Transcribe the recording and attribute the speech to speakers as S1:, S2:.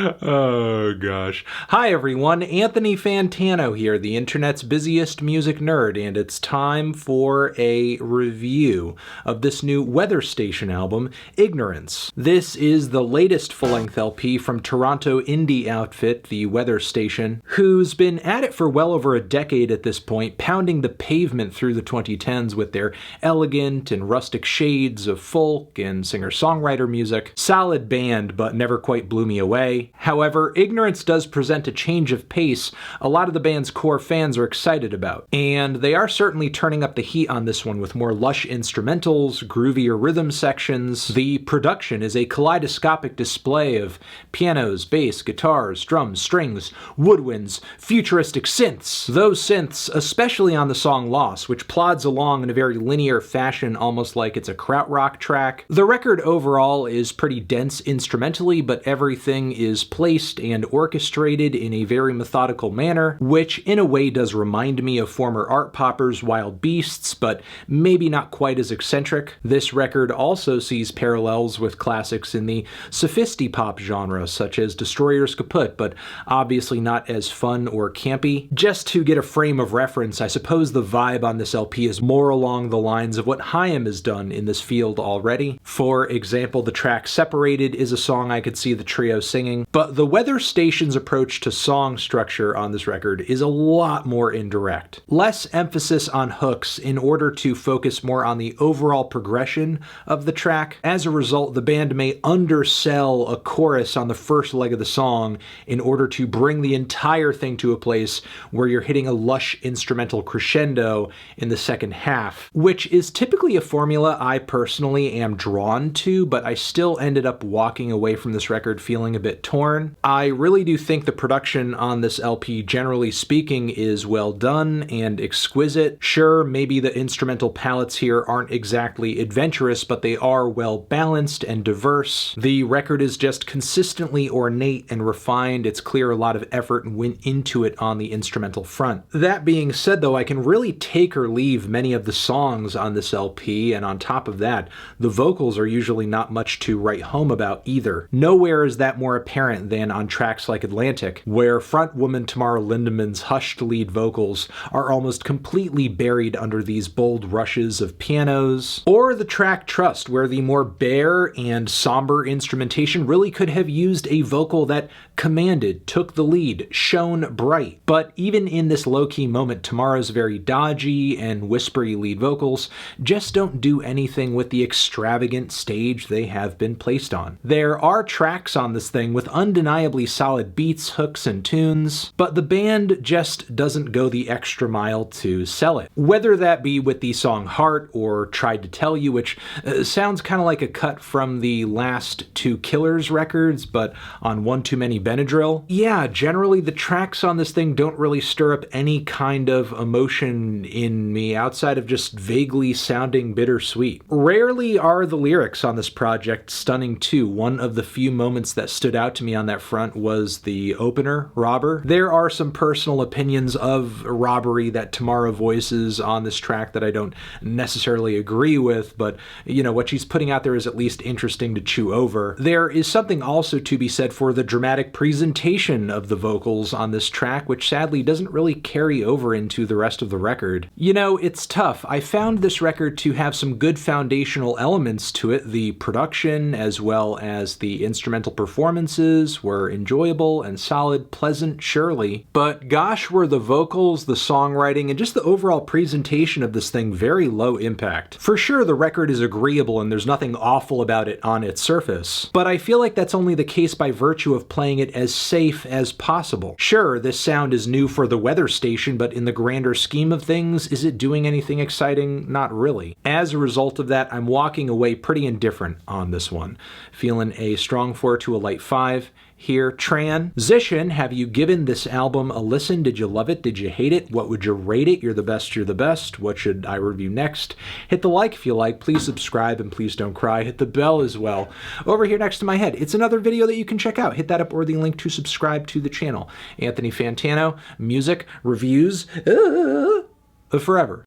S1: Oh gosh. Hi everyone, Anthony Fantano here, the internet's busiest music nerd, and it's time for a review of this new Weather Station album, Ignorance. This is the latest full-length LP from Toronto indie outfit, the Weather Station, who's been at it for well over a decade at this point, pounding the pavement through the 2010s with their elegant and rustic shades of folk and singer-songwriter music. Solid band, but never quite blew me away. However, Ignorance does present a change of pace a lot of the band's core fans are excited about, and they are certainly turning up the heat on this one with more lush instrumentals, groovier rhythm sections. The production is a kaleidoscopic display of pianos, bass, guitars, drums, strings, woodwinds, futuristic synths. Those synths, especially on the song Loss, which plods along in a very linear fashion almost like it's a krautrock track. The record overall is pretty dense instrumentally, but everything is placed and orchestrated in a very methodical manner, which in a way does remind me of former art poppers' Wild Beasts, but maybe not quite as eccentric. This record also sees parallels with classics in the sophisti-pop genre, such as Destroyers Kaput, but obviously not as fun or campy. Just to get a frame of reference, I suppose the vibe on this LP is more along the lines of what Haim has done in this field already. For example, the track Separated is a song I could see the trio singing, but the Weather Station's approach to song structure on this record is a lot more indirect. Less emphasis on hooks in order to focus more on the overall progression of the track. As a result, the band may undersell a chorus on the first leg of the song in order to bring the entire thing to a place where you're hitting a lush instrumental crescendo in the second half, which is typically a formula I personally am drawn to, but I still ended up walking away from this record feeling a bit torn. I really do think the production on this LP, generally speaking, is well done and exquisite. Sure, maybe the instrumental palettes here aren't exactly adventurous, but they are well balanced and diverse. The record is just consistently ornate and refined. It's clear a lot of effort went into it on the instrumental front. That being said, though, I can really take or leave many of the songs on this LP, and on top of that, the vocals are usually not much to write home about either. Nowhere is that more apparent than on tracks like Atlantic, where frontwoman Tamara Lindemann's hushed lead vocals are almost completely buried under these bold rushes of pianos, or the track Trust, where the more bare and somber instrumentation really could have used a vocal that commanded, took the lead, shone bright. But even in this low-key moment, Tamara's very dodgy and whispery lead vocals just don't do anything with the extravagant stage they have been placed on. There are tracks on this thing with undeniably solid beats, hooks, and tunes, but the band just doesn't go the extra mile to sell it. Whether that be with the song Heart or Tried to Tell You, which sounds kind of like a cut from the last two Killers records, but on One Too Many Benadryl. Yeah, generally the tracks on this thing don't really stir up any kind of emotion in me outside of just vaguely sounding bittersweet. Rarely are the lyrics on this project stunning too. One of the few moments that stood out to me on that front was the opener, Robber. There are some personal opinions of robbery that Tamara voices on this track that I don't necessarily agree with, but you know, what she's putting out there is at least interesting to chew over. There is something also to be said for the dramatic presentation of the vocals on this track, which sadly doesn't really carry over into the rest of the record. You know, it's tough. I found this record to have some good foundational elements to it. The production as well as the instrumental performances were enjoyable and solid, pleasant, surely, but gosh, were the vocals, the songwriting, and just the overall presentation of this thing very low impact. For sure, the record is agreeable and there's nothing awful about it on its surface, but I feel like that's only the case by virtue of playing it as safe as possible. Sure, this sound is new for the Weather Station, but in the grander scheme of things, is it doing anything exciting? Not really. As a result of that, I'm walking away pretty indifferent on this one. Feeling a strong 4 to a light 5. Here, Transition, have you given this album a listen? Did you love it? Did you hate it? What would you rate it? You're the best, you're the best. What should I review next? Hit the like if you like, please subscribe, and please don't cry. Hit the bell as well. Over here next to my head, it's another video that you can check out. Hit that up or the link to subscribe to the channel. Anthony Fantano, music, reviews, forever.